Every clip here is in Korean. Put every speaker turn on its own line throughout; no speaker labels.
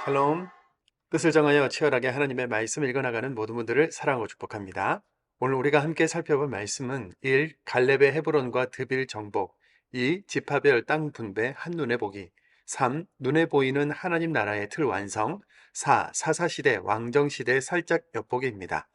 샬롬, 뜻을 정하여 치열하게 하나님의 말씀을 읽어나가는 모든 분들을 사랑하고 축복합니다. 오늘 우리가 함께 살펴볼 말씀은 1. 갈렙의 헤브론과 드빌 정복, 2. 지파별 땅 분배 한눈에 보기, 3. 눈에 보이는 하나님 나라의 틀 완성, 4. 사사시대 왕정시대 살짝 엿보기입니다.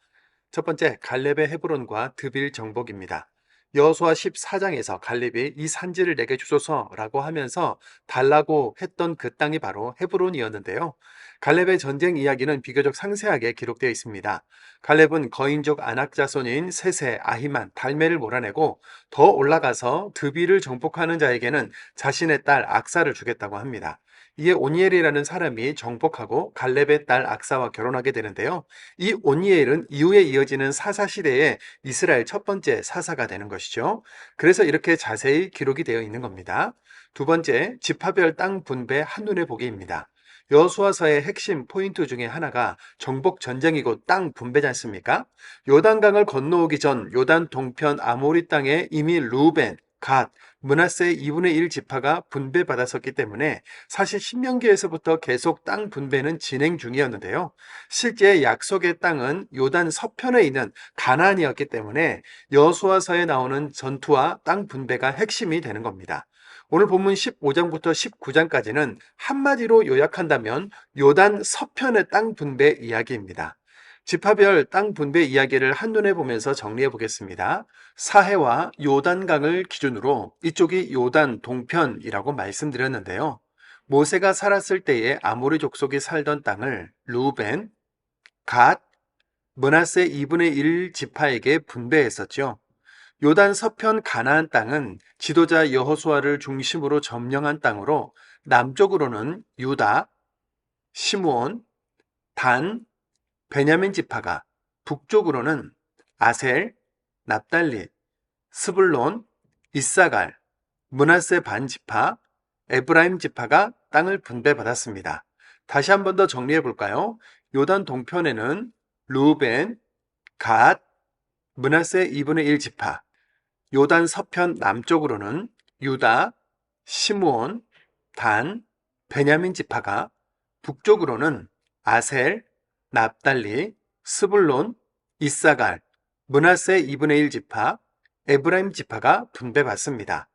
첫 번째, 갈렙의 헤브론과 드빌 정복입니다. 여호수아 14장에서 갈렙이 이 산지를 내게 주소서라고 하면서 달라고 했던 그 땅이 바로 헤브론이었는데요. 갈렙의 전쟁 이야기는 비교적 상세하게 기록되어 있습니다. 갈렙은 거인족 아낙 자손인 세세, 아히만, 달메를 몰아내고 더 올라가서 드빌을 정복하는 자에게는 자신의 딸 악사를 주겠다고 합니다. 이에 오니엘이라는 사람이 정복하고 갈렙의 딸 악사와 결혼하게 되는데요. 이 오니엘은 이후에 이어지는 사사 시대에 이스라엘 첫 번째 사사가 되는 것이죠. 그래서 이렇게 자세히 기록이 되어 있는 겁니다. 두 번째, 지파별 땅 분배 한눈에 보기입니다. 여호수아서의 핵심 포인트 중에 하나가 정복 전쟁이고 땅 분배지 않습니까? 요단강을 건너오기 전 요단 동편 아모리 땅에 이미 루벤, 갓, 므낫세의 2분의 1 지파가 분배받았었기 때문에 사실 신명기에서부터 계속 땅 분배는 진행 중이었는데요. 실제 약속의 땅은 요단 서편에 있는 가나안이었기 때문에 여호수아서에 나오는 전투와 땅 분배가 핵심이 되는 겁니다. 오늘 본문 15장부터 19장까지는 한마디로 요약한다면 요단 서편의 땅 분배 이야기입니다. 지파별 땅 분배 이야기를 한눈에 보면서 정리해 보겠습니다. 사해와 요단강을 기준으로 이쪽이 요단 동편이라고 말씀드렸는데요. 모세가 살았을 때에 아모리 족속이 살던 땅을 루벤, 갓, 므낫세 2분의 1 지파에게 분배했었죠. 요단 서편 가나안 땅은 지도자 여호수아를 중심으로 점령한 땅으로 남쪽으로는 유다, 시므온, 단, 베냐민 지파가, 북쪽으로는 아셀, 납달리, 스불론, 이사갈, 므낫세 반 지파, 에브라임 지파가 땅을 분배받았습니다. 다시 한 번 더 정리해 볼까요? 요단 동편에는 루벤, 갓, 므낫세 2분의 1 지파, 요단 서편 남쪽으로는 유다, 시므온, 단, 베냐민 지파가, 북쪽으로는 아셀, 납달리, 스불론, 이사갈, 므낫세 2분의 1 지파, 에브라임 지파가 분배받습니다.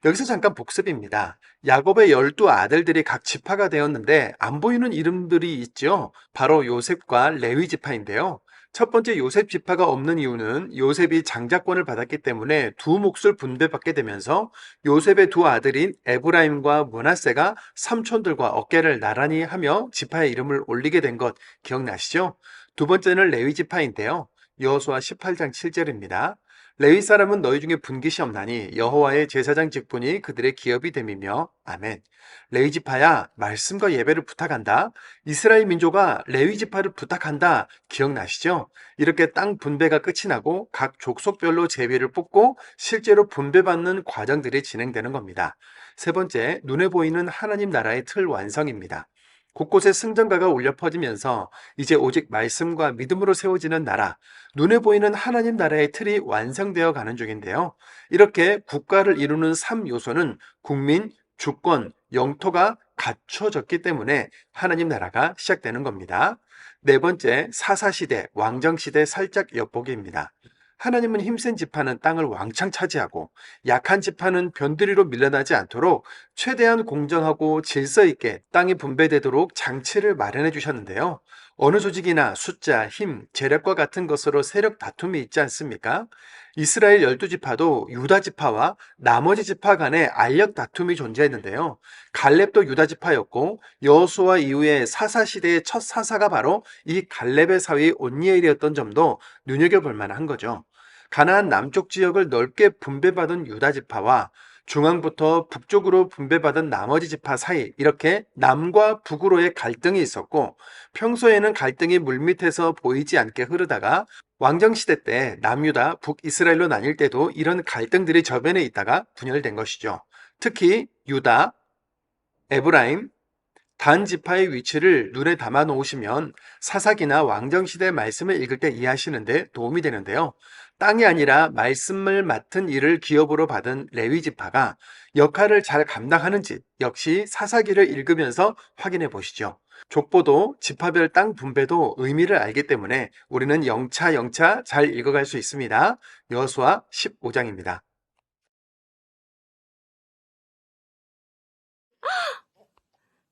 여기서 잠깐 복습입니다. 야곱의 12아들들이 각 지파가 되었는데 안 보이는 이름들이 있죠. 바로 요셉과 레위 지파인데요. 첫 번째 요셉 지파가 없는 이유는 요셉이 장자권을 받았기 때문에 두 몫을 분배받게 되면서 요셉의 두 아들인 에브라임과 므낫세가 삼촌들과 어깨를 나란히 하며 지파의 이름을 올리게 된 것 기억나시죠? 두 번째는 레위 지파인데요. 여호수아 18장 7절입니다. 레위 사람은 너희 중에 분깃이 없나니 여호와의 제사장 직분이 그들의 기업이 됨이며 아멘. 레위 지파야 말씀과 예배를 부탁한다. 이스라엘 민족아 레위 지파를 부탁한다. 기억나시죠? 이렇게 땅 분배가 끝이 나고 각 족속별로 제비를 뽑고 실제로 분배받는 과정들이 진행되는 겁니다. 세 번째, 눈에 보이는 하나님 나라의 틀 완성입니다. 곳곳에 승전가가 울려 퍼지면서 이제 오직 말씀과 믿음으로 세워지는 나라, 눈에 보이는 하나님 나라의 틀이 완성되어 가는 중인데요. 이렇게 국가를 이루는 3요소는 국민, 주권, 영토가 갖춰졌기 때문에 하나님 나라가 시작되는 겁니다. 네 번째, 사사시대, 왕정시대 살짝 엿보기입니다. 하나님은 힘센 지파는 땅을 왕창 차지하고 약한 지파는 변두리로 밀려나지 않도록 최대한 공정하고 질서 있게 땅이 분배되도록 장치를 마련해 주셨는데요. 어느 조직이나 숫자, 힘, 재력과 같은 것으로 세력 다툼이 있지 않습니까? 이스라엘 12지파도 유다 지파와 나머지 지파 간에 알력 다툼이 존재했는데요. 갈렙도 유다 지파였고 여호수아 이후에 사사 시대의 첫 사사가 바로 이 갈렙의 사위 온니엘이었던 점도 눈여겨볼 만한 거죠. 가나안 남쪽 지역을 넓게 분배받은 유다 지파와 중앙부터 북쪽으로 분배받은 나머지 지파 사이 이렇게 남과 북으로의 갈등이 있었고 평소에는 갈등이 물밑에서 보이지 않게 흐르다가 왕정시대 때 남유다, 북이스라엘로 나뉠 때도 이런 갈등들이 저변에 있다가 분열된 것이죠. 특히 유다, 에브라임, 단 지파의 위치를 눈에 담아 놓으시면 사사기나 왕정시대 말씀을 읽을 때 이해하시는데 도움이 되는데요. 땅이 아니라 말씀을 맡은 일을 기업으로 받은 레위 지파가 역할을 잘 감당하는지 역시 사사기를 읽으면서 확인해 보시죠. 족보도 지파별 땅 분배도 의미를 알기 때문에 우리는 영차 잘 읽어갈 수 있습니다. 여호수아 15장입니다.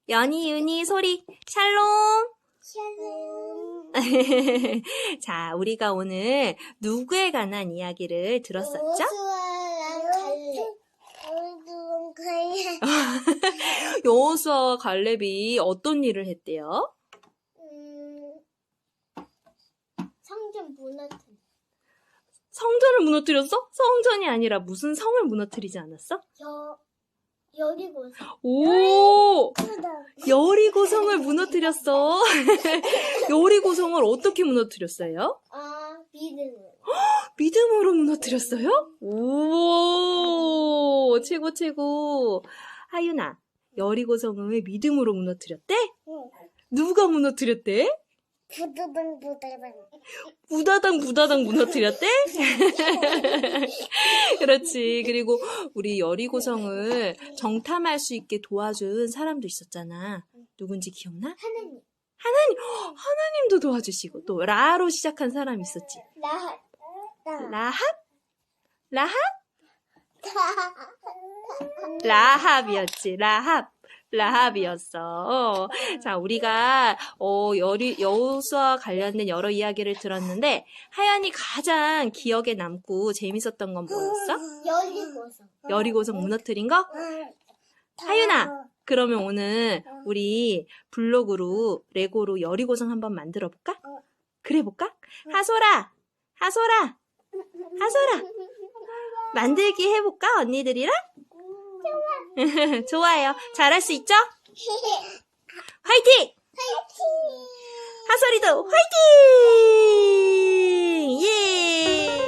연희, 은희, 소리, 샬롬!
샬롬.
자, 우리가 오늘 누구에 관한 이야기를 들었었죠?
여호수아랑 갈렙.
여호수아와 갈렙이 어떤 일을 했대요?
성전 무너뜨려.
성전을 무너뜨렸어? 성전이 아니라 무슨 성을 무너뜨리지 않았어?
여리고성.
오! 여리고 성을 무너뜨렸어. 여리고 성을 어떻게 무너뜨렸어요?
믿음으로.
믿음으로 무너뜨렸어요? 오! 최고. 하윤아, 여리고 성을 믿음으로 무너뜨렸대?
응.
누가 무너뜨렸대? 부다당 무너뜨렸대? 그렇지. 그리고 우리 여리고성을 정탐할 수 있게 도와준 사람도 있었잖아. 누군지 기억나?
하나님.
하나님도 도와주시고 또 라로 시작한 사람이 있었지. 라합? 라합이었지. 라합이었어. 자, 우리가 여호수아와 관련된 여러 이야기를 들었는데 하연이 가장 기억에 남고 재밌었던 건 뭐였어?
여리고성.
여리고성 무너뜨린 거? 하윤아, 그러면 오늘 우리 블록으로 레고로 여리고성 한번 만들어 볼까? 그래 볼까? 하소라 만들기 해볼까? 언니들이랑? 좋아요. 잘할 수 있죠? 화이팅! 하솔이도 화이팅! 예!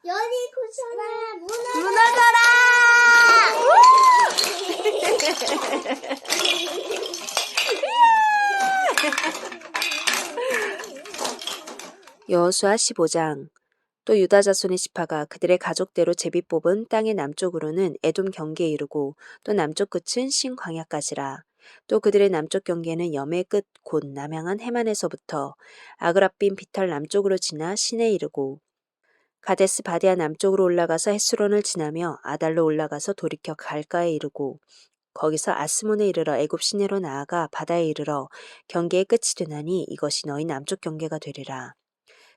여리고성아
무너져라! 여호수아 15장. 또 유다 자손의 지파가 그들의 가족대로 제비 뽑은 땅의 남쪽으로는 에돔 경계에 이르고 또 남쪽 끝은 신 광야까지라. 또 그들의 남쪽 경계는 염의 끝 곧 남향한 해만에서부터 아그라빔 비탈 남쪽으로 지나 신에 이르고 가데스 바디아 남쪽으로 올라가서 헤스론을 지나며 아달로 올라가서 돌이켜 갈가에 이르고 거기서 아스몬에 이르러 애굽 시내로 나아가 바다에 이르러 경계의 끝이 되나니 이것이 너희 남쪽 경계가 되리라.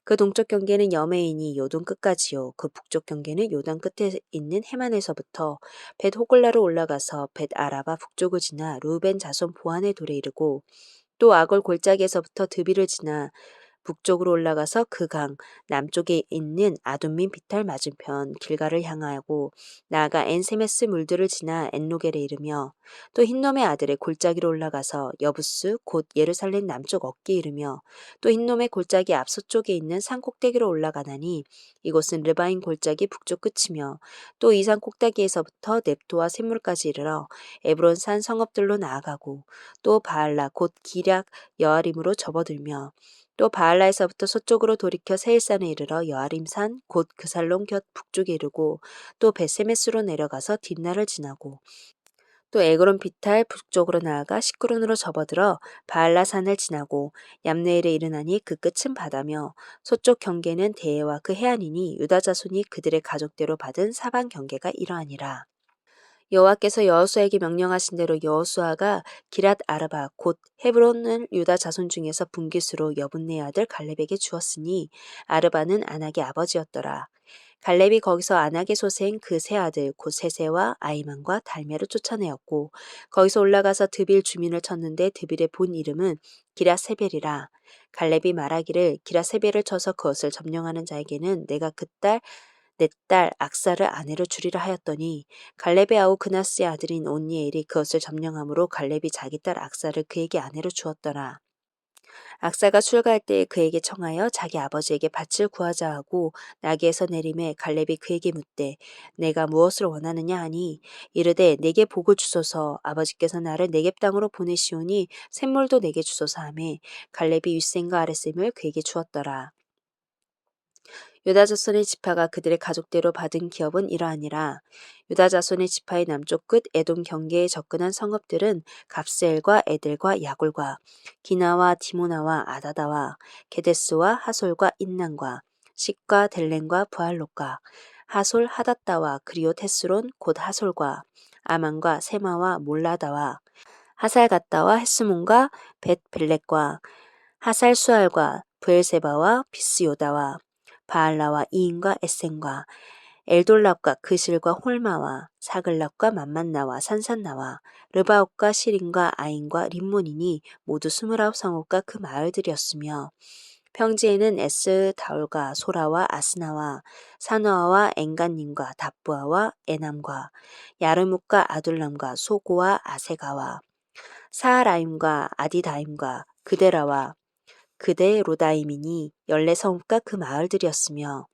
그 동쪽 경계는 여메인이 요돈 끝까지요. 그 북쪽 경계는 요단 끝에 있는 해만에서부터 벳 호글라로 올라가서 벳 아라바 북쪽을 지나 루벤 자손 보한의 돌에 이르고 또 아골 골짜기에서부터 드비를 지나 북쪽으로 올라가서 그 강 남쪽에 있는 아둠민 비탈 맞은편 길가를 향하고 나아가 엔세메스 물들을 지나 엔로겔에 이르며 또 흰놈의 아들의 골짜기로 올라가서 여부스 곧 예루살렘 남쪽 어깨에 이르며 또 흰놈의 골짜기 앞서쪽에 있는 산 꼭대기로 올라가나니 이곳은 르바인 골짜기 북쪽 끝이며 또 이 산 꼭대기에서부터 넵토와 샘물까지 이르러 에브론 산 성읍들로 나아가고 또 바알라 곧 기략 여아림으로 접어들며 또 바알라에서부터 서쪽으로 돌이켜 세일산에 이르러 여아림산 곧 그살론 곁 북쪽에 이르고 또 베세메스로 내려가서 딥나를 지나고 또 에그론 비탈 북쪽으로 나아가 시크론으로 접어들어 바알라산을 지나고 얌네일에 이르나니 그 끝은 바다며 서쪽 경계는 대해와 그 해안이니 유다 자손이 그들의 가족대로 받은 사방 경계가 이러하니라. 여호와께서 여호수아에게 명령하신 대로 여호수아가 기랏 아르바 곧 헤브론을 유다 자손 중에서 분깃으로 여분네 아들 갈렙에게 주었으니 아르바는 아낙의 아버지였더라. 갈렙이 거기서 아낙의 소생 그 세 아들 곧 세세와 아이만과 달메를 쫓아내었고 거기서 올라가서 드빌 주민을 쳤는데 드빌의 본 이름은 기랏세벨이라. 갈렙이 말하기를 기랏세벨을 쳐서 그것을 점령하는 자에게는 내가 그 딸 내 딸 악사를 아내로 주리라 하였더니 갈렙의 아우 그나스의 아들인 온니엘이 그것을 점령함으로 갈렙이 자기 딸 악사를 그에게 아내로 주었더라. 악사가 출가할 때에 그에게 청하여 자기 아버지에게 밭을 구하자 하고 나귀에서 내림에 갈렙이 그에게 묻되 내가 무엇을 원하느냐 하니 이르되 내게 복을 주소서 아버지께서 나를 네겝 땅으로 보내시오니 샘물도 내게 주소서 하매 갈렙이 윗샘과 아랫샘을 그에게 주었더라. 유다 자손의 지파가 그들의 가족대로 받은 기업은 이러하니라. 유다 자손의 지파의 남쪽 끝 에돔 경계에 접근한 성읍들은 갑세엘과 에델과 야굴과 기나와 디모나와 아다다와 게데스와 하솔과 인난과 식과 델렌과 부알롯과 하솔 하닷다와 그리오 테스론 곧 하솔과 아만과 세마와 몰라다와 하살갓다와 헤스몬과 벳벨렉과 하살수알과 브엘세바와 비스요다와 바알라와 이인과 에센과 엘돌랍과 그실과 홀마와 사글랍과 만만나와 산산나와 르바옥과 시린과 아인과 림몬이니 모두 29성읍과 그 마을들이었으며 평지에는 에스다올과 소라와 아스나와 사노아와 엔간님과 답부아와 에남과 야르묵과 아둘람과 소고와 아세가와 사하라임과 아디다임과 그데라와 그데로다임이니 14성읍과 그 마을들이었으며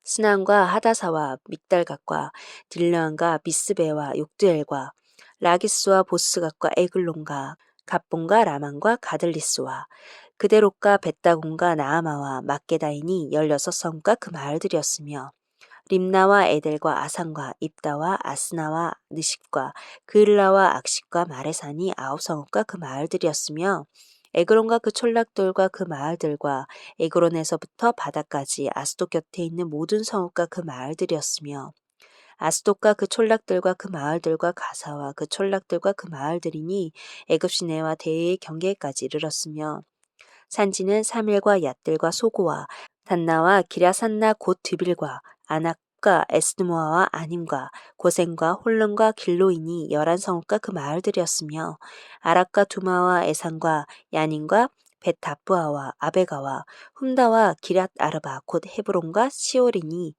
스난과 하다사와 믹달갓과 딜르안과 미스베와 욕드엘과 라기스와 보스갓과 에글론과 갑본과 라만과 가들리스와 그데롯과 벳다곤과 나아마와 막게다이니 16성과 그 마을들이었으며 림나와 에델과 아산과 입다와 아스나와 느십과 그일라와 악십과 마레산이 9성읍과 그 마을들이었으며 에그론과 그 촌락들과 그 마을들과 에그론에서부터 바다까지 아스돗 곁에 있는 모든 성읍과 그 마을들이었으며 아스돗과 그 촌락들과 그 마을들과 가사와 그 촌락들과 그 마을들이니 애굽 시내와 대해의 경계까지 이르렀으며 산지는 사밀과 얏들과 소고와 단나와 기랴산나 곧 드빌과 아낙과 에스드모아와 아님과 고센과 홀름과 길로이니 11성읍과 그 마을들이었으며 아락과 두마와 에산과 야닌과 벳다부아와 아베가와 훔다와 기랏 아르바 곧 헤브론과 시올이니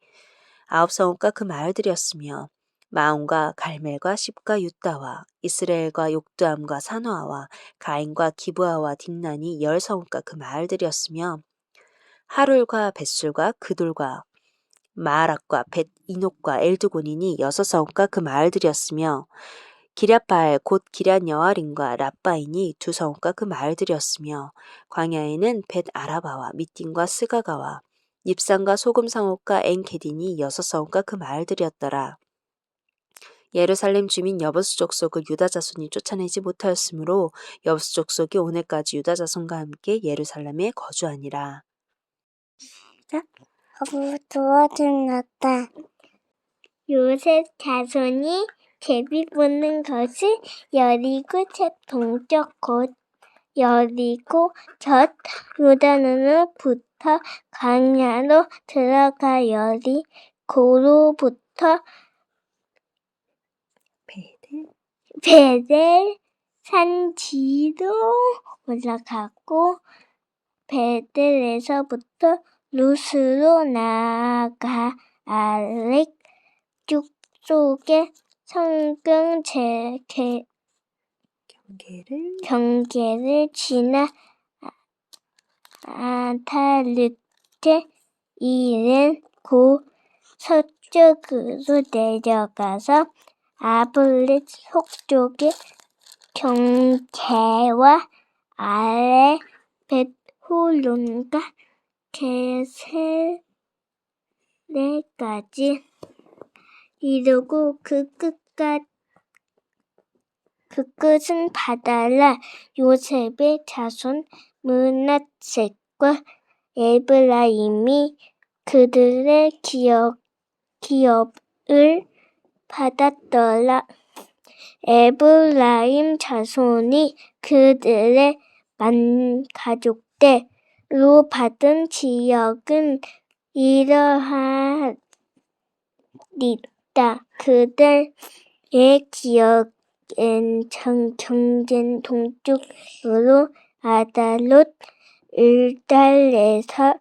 9성읍과 그 마을들이었으며 마온과 갈멜과 십과 유다와 이스라엘과 욕두암과 사노아와 가인과 기브아와 딥난이 10성읍과 그 마을들이었으며 하룰과 벳술과 그돌과 마아락과 벳 이녹과 엘드곤이니 6성읍과 그 마을들이었으며 기럇바알 곧 기럇 여아림과 랍바인이 2성읍과 그 마을들이었으며 광야에는 벳 아라바와 미딘과 스가가와 닙산과 소금성읍과 엔게딘이 6성읍과 그 마을들이었더라. 예루살렘 주민 여부수 족속을 유다 자손이 쫓아내지 못하였으므로 여부수 족속이 오늘까지 유다 자손과 함께 예루살렘에 거주하니라.
도와주었다. 요셉 자손이 제비 보는 것이 여리고 첫 동쪽 곧 여리고 젖 요단으로부터 광야로 들어가 여리고로부터 베델 산지로 올라가고 베델에서부터 루스로 나아가 아렉 쪽에 성경 경계를 지나 아탈르테 이른 고 서쪽으로 내려가서 아블렛 속쪽에 경계와 아래 벳호론과 게셀레까지 이르고 그 끝은 바다라. 요셉의 자손 므낫셋과 에브라임이 그들의 기업을 받았더라. 에브라임 자손이 그들의 만가족대로 받은 지역은 이러하리다. 그들의 지역엔 경쟁 동쪽으로 아달롯, 을달에서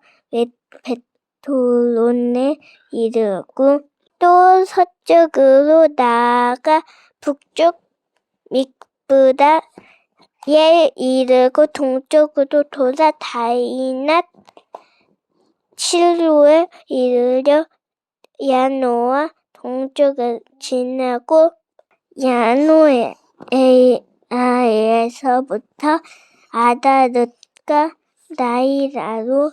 도론에 이르고 또 서쪽으로 나아가 북쪽 믹브다에 이르고 동쪽으로 돌아 다이낫 실로에 이르려 야노와 동쪽을 지나고 야노에서부터 아다르가 나이라로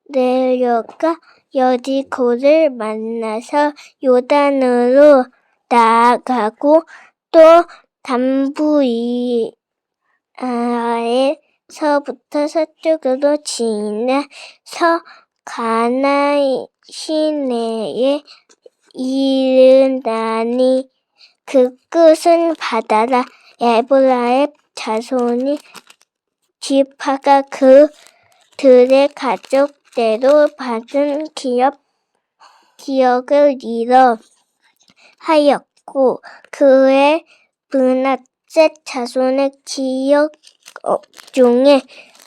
내려가 여리고를 만나서 요단으로 나아가고 또 담부이아에서부터 서쪽으로 지나서 가나안 시내에 이르다니 그 끝은 바다라. 에브라임 자손이 지파가 그들의 가족대로 받은 기억을 잃어 하였고 그의 므낫세 자손의 기억 중에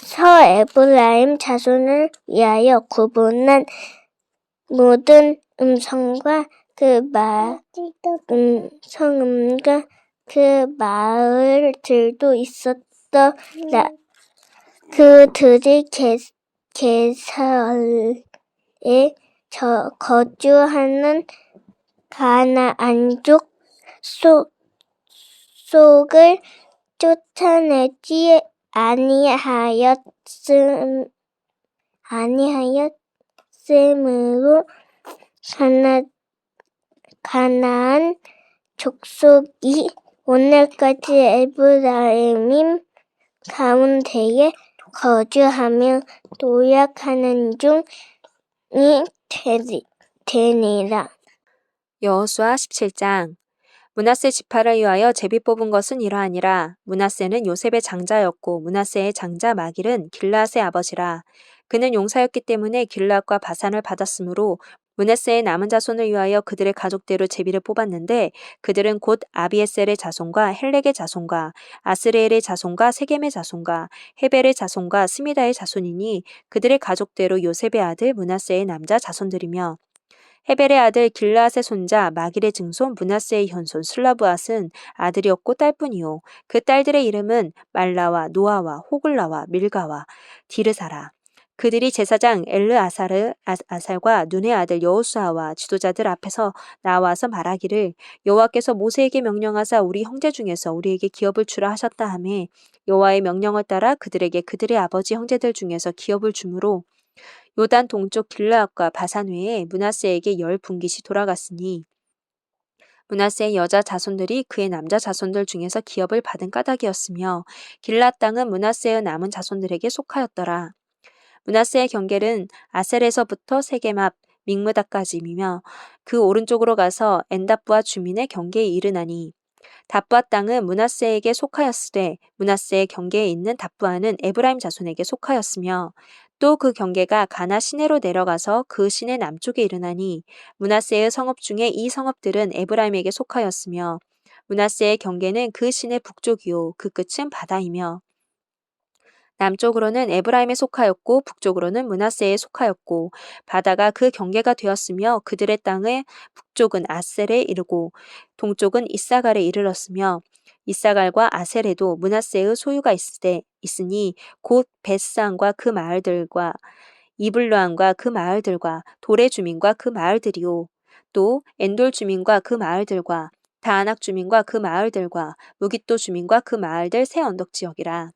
서에브라임 자손을 위하여 구분한 모든 음성과 성음과 그 마을들도 있었더라. 그들이 게살에 거주하는 가나안족 속을 쫓아내지 아니하였으므로 가나안 족속이 오늘까지 에브라임 가운데에 거주하며 도약하는 중이 되니라.
여호수아 17장. 므낫세 지파를 위하여 제비 뽑은 것은 이러하니라. 므낫세는 요셉의 장자였고 므낫세의 장자 마길은 길앗의 아버지라. 그는 용사였기 때문에 길앗과 바산을 받았으므로 므낫세의 남은 자손을 위하여 그들의 가족대로 제비를 뽑았는데 그들은 곧 아비에셀의 자손과 헬렉의 자손과 아스레엘의 자손과 세겜의 자손과 헤벨의 자손과 스미다의 자손이니 그들의 가족대로 요셉의 아들 므낫세의 남자 자손들이며 헤벨의 아들 길라앗의 손자 마길의 증손 므낫세의 현손 슬라브앗은 아들이었고 딸뿐이요. 그 딸들의 이름은 말라와 노아와 호글라와 밀가와 디르사라. 그들이 제사장 아살과 눈의 아들 여호수아와 지도자들 앞에서 나와서 말하기를 여호와께서 모세에게 명령하사 우리 형제 중에서 우리에게 기업을 주라 하셨다 하매 여호와의 명령을 따라 그들에게 그들의 아버지 형제들 중에서 기업을 주므로 요단 동쪽 길르앗과 바산 외에 므낫세에게 10분깃이 돌아갔으니 므낫세의 여자 자손들이 그의 남자 자손들 중에서 기업을 받은 까닭이었으며 길르앗 땅은 므낫세의 남은 자손들에게 속하였더라. 므낫세의 경계는 아셀에서부터 세겜 앞 믹므다까지이며 그 오른쪽으로 가서 엔답부와 주민의 경계에 이르나니 답부아 땅은 므낫세에게 속하였으되 므낫세의 경계에 있는 답부아는 에브라임 자손에게 속하였으며 또 그 경계가 가나 시내로 내려가서 그 시내 남쪽에 이르나니 므낫세의 성읍 중에 이 성읍들은 에브라임에게 속하였으며 므낫세의 경계는 그 시내 북쪽이요 그 끝은 바다이며 남쪽으로는 에브라임에 속하였고 북쪽으로는 므낫세에 속하였고 바다가 그 경계가 되었으며 그들의 땅의 북쪽은 아셀에 이르고 동쪽은 이사갈에 이르렀으며 이사갈과 아셀에도 므낫세의 소유가 있으니 곧 벳산과 그 마을들과 이블로안과 그 마을들과 돌의 주민과 그 마을들이요 또 엔돌 주민과 그 마을들과 다아낙 주민과 그 마을들과 무깃도 주민과 그 마을들 새 언덕 지역이라.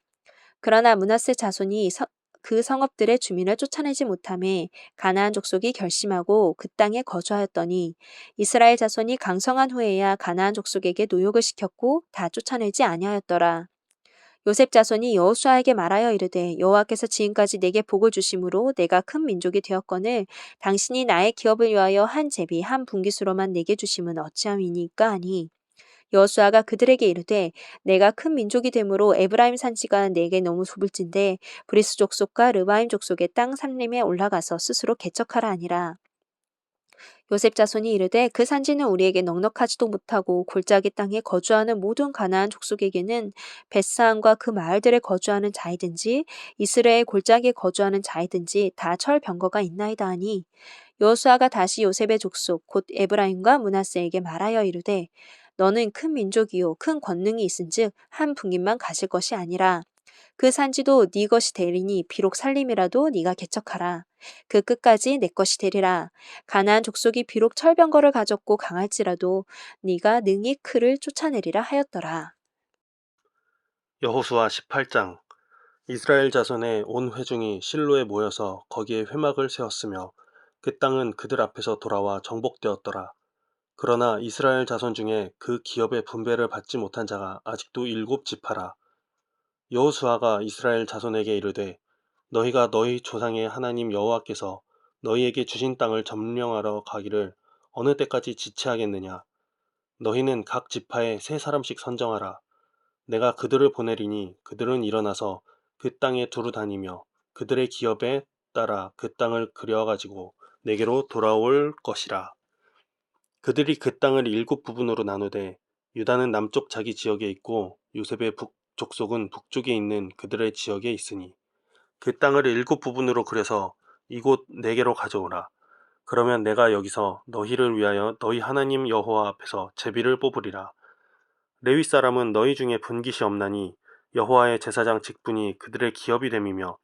그러나 므낫세 자손이 그 성읍들의 주민을 쫓아내지 못하매 가나안 족속이 결심하고 그 땅에 거주하였더니 이스라엘 자손이 강성한 후에야 가나안 족속에게 노역을 시켰고 다 쫓아내지 아니하였더라. 요셉 자손이 여호수아에게 말하여 이르되 여호와께서 지금까지 내게 복을 주심으로 내가 큰 민족이 되었거늘 당신이 나의 기업을 위하여 한 제비 한 분깃으로만 내게 주심은 어찌함이니까 하니 여호수아가 그들에게 이르되 내가 큰 민족이 되므로 에브라임 산지가 내게 너무 좁을진데 브리스 족속과 르바임 족속의 땅 삼림에 올라가서 스스로 개척하라 하니라. 요셉 자손이 이르되 그 산지는 우리에게 넉넉하지도 못하고 골짜기 땅에 거주하는 모든 가나안 족속에게는 벳사안과 그 마을들에 거주하는 자이든지 이스라엘 골짜기에 거주하는 자이든지 다 철병거가 있나이다 하니 여호수아가 다시 요셉의 족속 곧 에브라임과 므낫세에게 말하여 이르되 너는 큰 민족이요 큰 권능이 있은즉 한 분깃만 가실 것이 아니라 그 산지도 네 것이 되리니 비록 살림이라도 네가 개척하라. 그 끝까지 내 것이 되리라. 가나안 족속이 비록 철병거를 가졌고 강할지라도 네가 능히 그를 쫓아내리라 하였더라.
여호수아 18장. 이스라엘 자손의 온 회중이 실로에 모여서 거기에 회막을 세웠으며 그 땅은 그들 앞에서 돌아와 정복되었더라. 그러나 이스라엘 자손 중에 그 기업의 분배를 받지 못한 자가 아직도 7지파라. 여호수아가 이스라엘 자손에게 이르되 너희가 너희 조상의 하나님 여호와께서 너희에게 주신 땅을 점령하러 가기를 어느 때까지 지체하겠느냐. 너희는 각 지파에 3사람씩 선정하라. 내가 그들을 보내리니 그들은 일어나서 그 땅에 두루 다니며 그들의 기업에 따라 그 땅을 그려가지고 내게로 돌아올 것이라. 그들이 그 땅을 7부분으로 나누되 유다는 남쪽 자기 지역에 있고 요셉의 족속은 북쪽에 있는 그들의 지역에 있으니 그 땅을 7부분으로 그려서 이곳 내게로 가져오라. 그러면 내가 여기서 너희를 위하여 너희 하나님 여호와 앞에서 제비를 뽑으리라. 레위 사람은 너희 중에 분깃이 없나니 여호와의 제사장 직분이 그들의 기업이 됨이며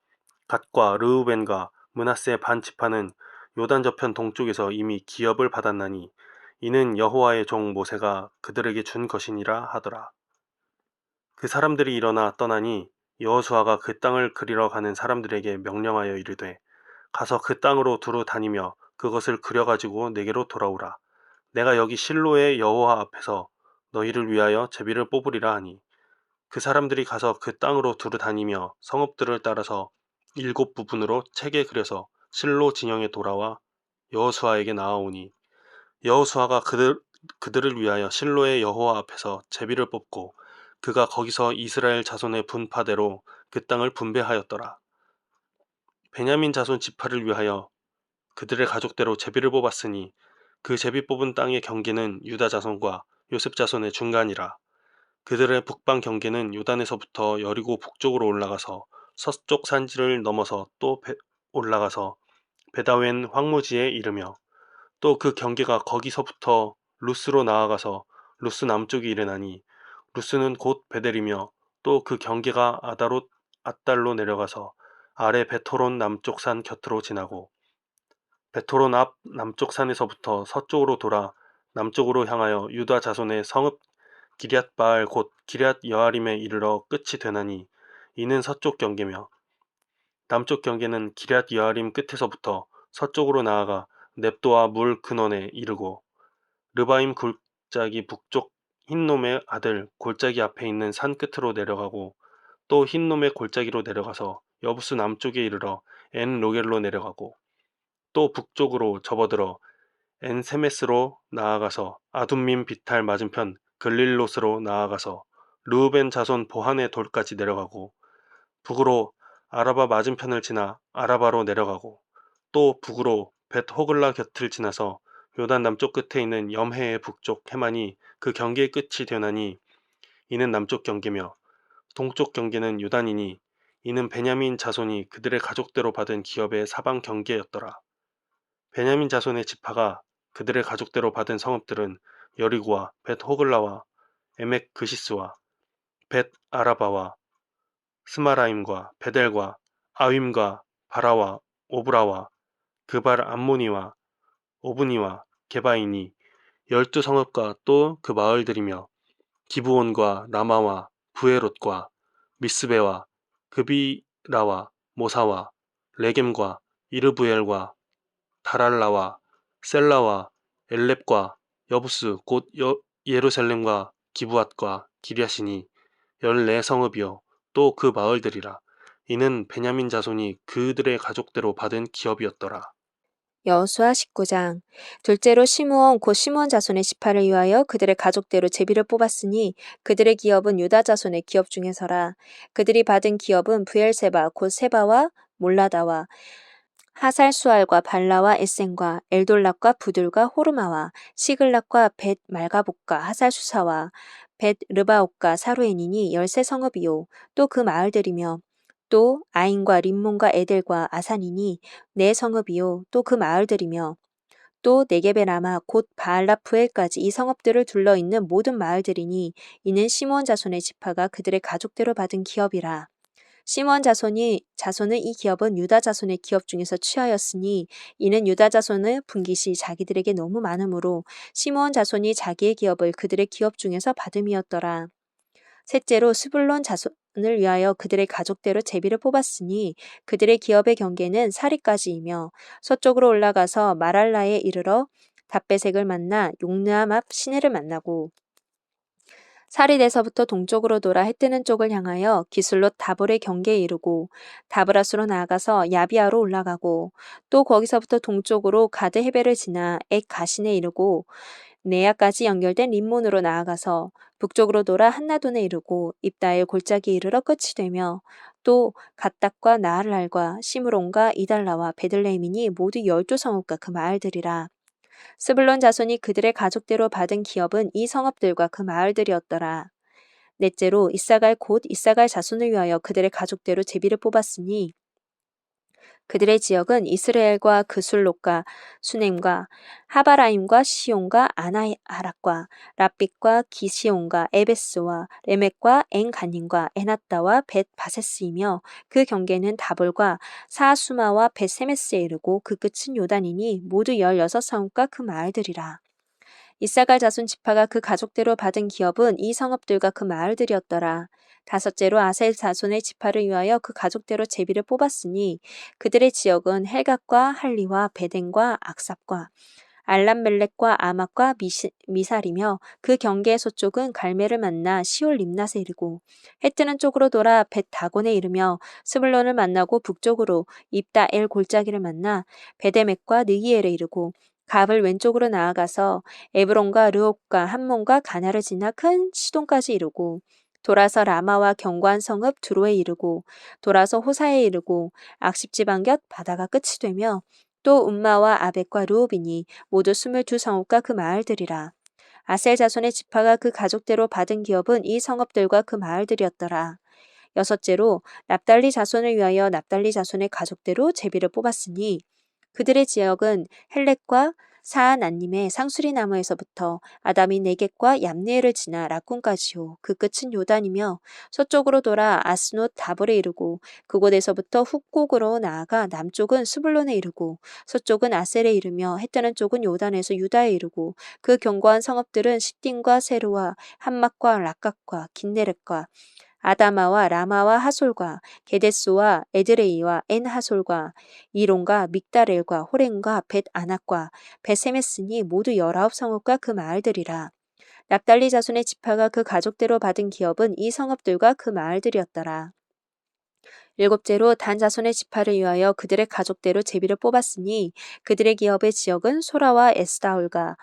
갓과 르우벤과 므낫세 반 지파는 요단 저편 동쪽에서 이미 기업을 받았나니 이는 여호와의 종 모세가 그들에게 준 것이니라 하더라. 그 사람들이 일어나 떠나니 여호수아가 그 땅을 그리러 가는 사람들에게 명령하여 이르되 가서 그 땅으로 두루 다니며 그것을 그려가지고 내게로 돌아오라. 내가 여기 실로의 여호와 앞에서 너희를 위하여 제비를 뽑으리라 하니 그 사람들이 가서 그 땅으로 두루 다니며 성읍들을 따라서 7부분으로 책에 그려서 실로 진영에 돌아와 여호수아에게 나아오니 여호수아가 그들을 위하여 실로의 여호와 앞에서 제비를 뽑고 그가 거기서 이스라엘 자손의 분파대로 그 땅을 분배하였더라. 베냐민 자손 지파를 위하여 그들의 가족대로 제비를 뽑았으니 그 제비 뽑은 땅의 경계는 유다 자손과 요셉 자손의 중간이라. 그들의 북방 경계는 요단에서부터 여리고 북쪽으로 올라가서 서쪽 산지를 넘어서 또 올라가서 베다웬 황무지에 이르며 또 그 경계가 거기서부터 루스로 나아가서 루스 남쪽에 이르나니 루스는 곧 베델이며 또 그 경계가 아다롯 앗달로 내려가서 아래 베토론 남쪽 산 곁으로 지나고 베토론 앞 남쪽 산에서부터 서쪽으로 돌아 남쪽으로 향하여 유다 자손의 성읍 기럇 바알 곧 기럇 여아림에 이르러 끝이 되나니 이는 서쪽 경계며 남쪽 경계는 기럇 여아림 끝에서부터 서쪽으로 나아가 넵도와 물 근원에 이르고 르바임 골짜기 북쪽 흰놈의 아들 골짜기 앞에 있는 산 끝으로 내려가고 또 흰놈의 골짜기로 내려가서 여부스 남쪽에 이르러 엔 로겔로 내려가고 또 북쪽으로 접어들어 엔세메스로 나아가서 아둠민 비탈 맞은편 글릴롯으로 나아가서 르우벤 자손 보한의 돌까지 내려가고 북으로 아라바 맞은편을 지나 아라바로 내려가고 또 북으로 벳 호글라 곁을 지나서 요단 남쪽 끝에 있는 염해의 북쪽 해만이 그 경계의 끝이 되나니 이는 남쪽 경계며 동쪽 경계는 요단이니 이는 베냐민 자손이 그들의 가족대로 받은 기업의 사방 경계였더라. 베냐민 자손의 지파가 그들의 가족대로 받은 성읍들은 여리고와 벳 호글라와 에멕 그시스와 벳 아라바와 스마라임과 베델과 아윈과 바라와 오브라와 그발 암모니와 오브니와 게바이니 12성읍과 또 그 마을들이며 기브온과 라마와 부에롯과 미스베와 그비라와 모사와 레겜과 이르부엘과 다랄라와 셀라와 엘렙과 여부스 곧 예루살렘과 기브앗과 기랴시니 14성읍이요 또 그 마을들이라. 이는 베냐민 자손이 그들의 가족대로 받은 기업이었더라.
여호수아 19장. 둘째로 시므온 곧 시므온 자손의 지파를 위하여 그들의 가족대로 제비를 뽑았으니 그들의 기업은 유다 자손의 기업 중에서라. 그들이 받은 기업은 브엘세바 곧 세바와 몰라다와 하살수알과 발라와 에센과 엘돌락과 부들과 호르마와 시글락과 벳 말가복과 하살수사와 벳 르바옥과 사루엔이니 13성읍이요 또 그 마을들이며 또 아인과 림몬과 에델과 아산이니 4성읍이요 또 그 마을들이며 또 네겝의 라마 곧 바알라프엘까지 이 성읍들을 둘러있는 모든 마을들이니 이는 시므온 자손의 지파가 그들의 가족대로 받은 기업이라. 시므온 자손은 이 기업은 유다 자손의 기업 중에서 취하였으니 이는 유다 자손의 분깃이 자기들에게 너무 많으므로 시므온 자손이 자기의 기업을 그들의 기업 중에서 받음이었더라. 셋째로 스불론 자손을 위하여 그들의 가족대로 제비를 뽑았으니 그들의 기업의 경계는 사리까지이며 서쪽으로 올라가서 마랄라에 이르러 답베색을 만나 용르암 앞 시내를 만나고 사리에서부터 동쪽으로 돌아 해 뜨는 쪽을 향하여 기슬롯 다볼의 경계에 이르고 다브라스로 나아가서 야비아로 올라가고 또 거기서부터 동쪽으로 가드 헤벨을 지나 엑 가신에 이르고 네아까지 연결된 림몬으로 나아가서 북쪽으로 돌아 한나돈에 이르고 입다엘 골짜기에 이르러 끝이 되며 또 갓닥과 나할랄과 시므론과 이달라와 베들레헴이니 모두 12성읍과 그 마을들이라. 스불론 자손이 그들의 가족대로 받은 기업은 이 성읍들과 그 마을들이었더라. 넷째로 이사갈 곧 이사갈 자손을 위하여 그들의 가족대로 제비를 뽑았으니 그들의 지역은 이스라엘과 그술롯과 수넴과 하바라임과 시온과 아나하락과 랍빗과 기시온과 에베스와 레멕과 엥가님과 에낫다와 벳 바세스이며 그 경계는 다볼과 사수마와 벳 세메스에 이르고 그 끝은 요단이니 모두 16성읍과 그 마을들이라. 이사갈 자손 지파가 그 가족대로 받은 기업은 이 성읍들과 그 마을들이었더라. 다섯째로 아셀 자손의 지파를 위하여 그 가족대로 제비를 뽑았으니 그들의 지역은 헬갓과 할리와 베덴과 악삽과 알람멜렉과 아막과 미살이며 그 경계의 서쪽은 갈멜을 만나 시올 림낫에 이르고 해 뜨는 쪽으로 돌아 벳 다곤에 이르며 스불론을 만나고 북쪽으로 입다엘 골짜기를 만나 베데멕과 느기엘에 이르고 갑을 왼쪽으로 나아가서 에브론과 르옥과 함몬과 가나를 지나 큰 시돈까지 이르고 돌아서 라마와 견고한 성읍 두로에 이르고 돌아서 호사에 이르고 악십지방 곁 바다가 끝이 되며 또 음마와 아벡과 르오빈이 모두 22성읍과 그 마을들이라. 아셀 자손의 지파가 그 가족대로 받은 기업은 이 성읍들과 그 마을들이었더라. 여섯째로 납달리 자손을 위하여 납달리 자손의 가족대로 제비를 뽑았으니 그들의 지역은 헬렉과 사아난님의 상수리 나무에서부터 아담이 네겝과 얌네엘을 지나 락군까지요. 그 끝은 요단이며 서쪽으로 돌아 아스노 다볼에 이르고 그곳에서부터 훅곡으로 나아가 남쪽은 스불론에 이르고 서쪽은 아셀에 이르며 해 뜨는 쪽은 요단에서 유다에 이르고 그 견고한 성읍들은 시딤과 세르와 함막과 락각과 긴네렛과 아다마와 라마와 하솔과 게데스와 에드레이와 엔하솔과 이론과 믹다렐과 호렌과 벳 아낙과 베세메스니 모두 19성읍과 그 마을들이라. 납달리 자손의 지파가 그 가족대로 받은 기업은 이 성읍들과 그 마을들이었더라. 일곱째로 단 자손의 지파를 위하여 그들의 가족대로 제비를 뽑았으니 그들의 기업의 지역은 소라와 에스다올과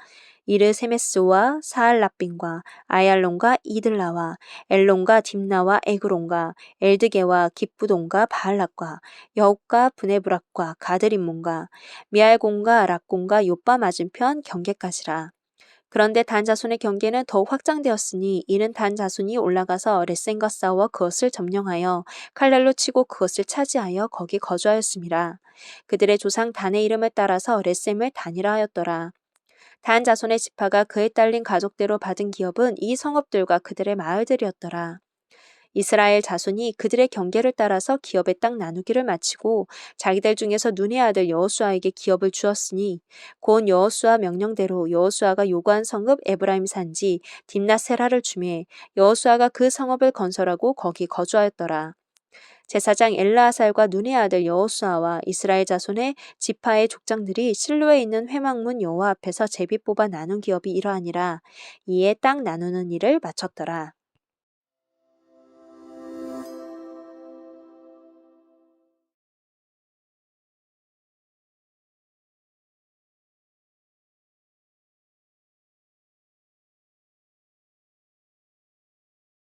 이르세메스와 사알라빈과 아얄론과 이들라와 엘론과 딥나와 에그론과 엘드게와 기쁘돈과 바알락과 여욱과 브네브락과 가드림몬과 미알곤과 락곤과 요빠 맞은편 경계까지라. 그런데 단 자손의 경계는 더욱 확장되었으니 이는 단 자손이 올라가서 레센과 싸워 그것을 점령하여 칼날로 치고 그것을 차지하여 거기 거주하였음이라. 그들의 조상 단의 이름을 따라서 레셈을 단이라 하였더라. 단 자손의 지파가 그에 딸린 가족대로 받은 기업은 이 성읍들과 그들의 마을들이었더라. 이스라엘 자손이 그들의 경계를 따라서 기업의 땅 나누기를 마치고 자기들 중에서 눈의 아들 여호수아에게 기업을 주었으니 곧 여호수아 명령대로 여호수아가 요구한 성읍 에브라임 산지 딥나세라를 주매 여호수아가 그 성읍을 건설하고 거기 거주하였더라. 제사장 엘라아살과 눈의 아들 여호수아와 이스라엘 자손의 지파의 족장들이 실로에 있는 회막문 여호와 앞에서 제비 뽑아 나눈 기업이 이러하니라. 이에 땅 나누는 일을 마쳤더라.